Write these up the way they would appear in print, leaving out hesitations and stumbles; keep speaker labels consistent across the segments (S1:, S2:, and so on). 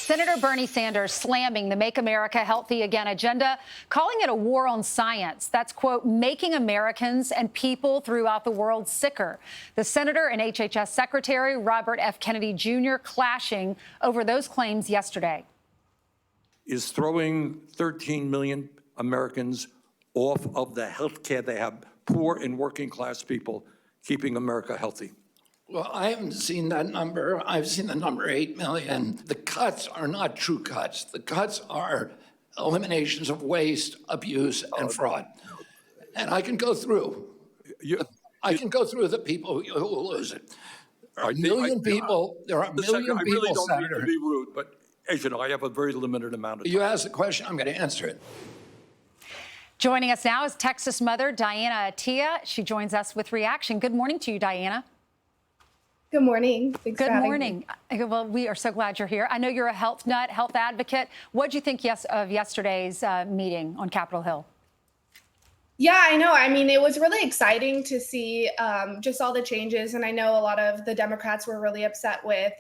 S1: Senator Bernie Sanders slamming the Make America Healthy Again agenda, calling it a war on science. That's, quote, making Americans and people throughout the world sicker. The senator and HHS Secretary Robert F. Kennedy Jr. clashing over those claims yesterday.
S2: Is throwing 13 million Americans off of the health care they have, poor and working class people, keeping America healthy.
S3: Well, I haven't seen that number. I've seen the number 8 million. The cuts are not true cuts. The cuts are eliminations of waste, abuse, and fraud. And I can go through. I can go through the people who will lose it. There are a million people,
S2: I really don't mean to be rude, but as you know, I have a very limited amount of time.
S3: You ask a question, I'm going to answer it.
S1: Joining us now is Texas mother Diana Atieh. She joins us with reaction. Good morning to you, Diana.
S4: Good morning. Thanks
S1: Good
S4: for having
S1: morning.
S4: me.
S1: Well, we are so glad you're here. I know you're a health nut, health advocate. What did you think of yesterday's meeting on Capitol Hill?
S4: Yeah, I know. I mean, it was really exciting to see just all the changes. And I know a lot of the Democrats were really upset with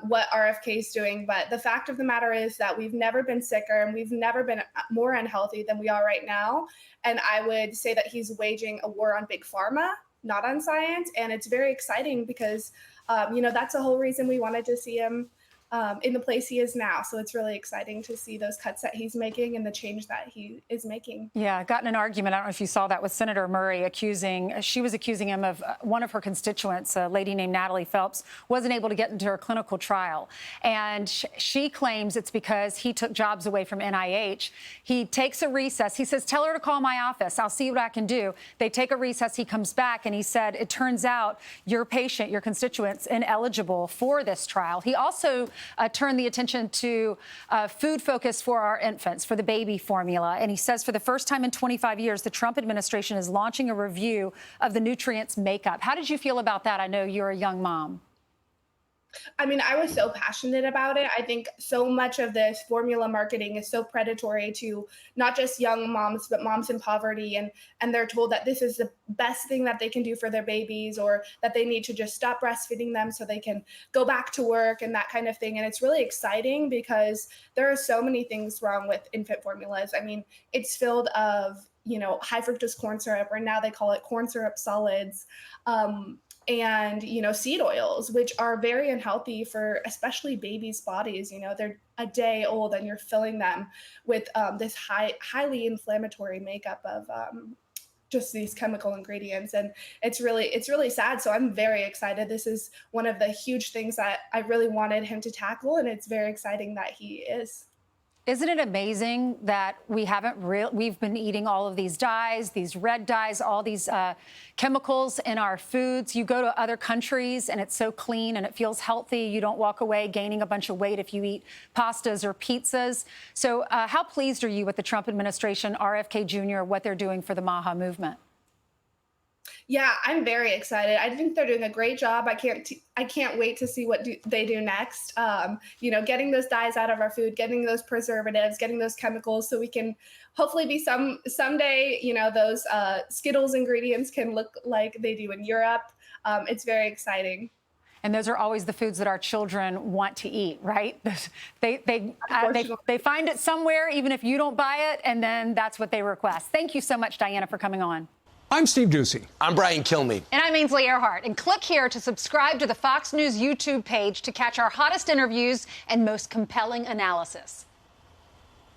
S4: what RFK is doing. But the fact of the matter is that we've never been sicker and we've never been more unhealthy than we are right now. And I would say that he's waging a war on big pharma, not on science. And it's very exciting because, that's the whole reason we wanted to see him in the place he is now. So it's really exciting to see those cuts that he's making and the change that he is making.
S1: Yeah, I got in an argument. I don't know if you saw that with Senator Murray she was accusing him of one of her constituents, a lady named Natalie Phelps, wasn't able to get into her clinical trial. And she claims it's because he took jobs away from NIH. He takes a recess. He says, tell her to call my office. I'll see what I can do. They take a recess. He comes back and he said, it turns out your patient, your constituent's ineligible for this trial. He also turn the attention to food focus for our infants, for the baby formula. And he says for the first time in 25 years, the Trump administration is launching a review of the nutrients makeup. How did you feel about that? I know you're a young mom.
S4: I mean, I was so passionate about it. I think so much of this formula marketing is so predatory to not just young moms, but moms in poverty. And they're told that this is the best thing that they can do for their babies, or that they need to just stop breastfeeding them so they can go back to work and that kind of thing. And it's really exciting because there are so many things wrong with infant formulas. I mean, it's filled of, high fructose corn syrup, or now they call it corn syrup solids. And, seed oils, which are very unhealthy for especially babies' bodies. They're a day old and you're filling them with this highly inflammatory makeup of just these chemical ingredients. And it's really sad. So I'm very excited. This is one of the huge things that I really wanted him to tackle. And it's very exciting that he is.
S1: Isn't it amazing that we've been eating all of these dyes, these red dyes, all these chemicals in our foods? You go to other countries and it's so clean and it feels healthy. You don't walk away gaining a bunch of weight if you eat pastas or pizzas. So how pleased are you with the Trump administration, RFK Jr., what they're doing for the MAHA movement?
S4: Yeah, I'm very excited. I think they're doing a great job. I can't wait to see what they do next. Getting those dyes out of our food, getting those preservatives, getting those chemicals, so we can hopefully be someday, those Skittles ingredients can look like they do in Europe. It's very exciting.
S1: And those are always the foods that our children want to eat, right? They find it somewhere, even if you don't buy it, and then that's what they request. Thank you so much, Diana, for coming on.
S5: I'm Steve Ducey.
S6: I'm Brian Kilmeade.
S1: And I'm Ainsley Earhart. And click here to subscribe to the Fox News YouTube page to catch our hottest interviews and most compelling analysis.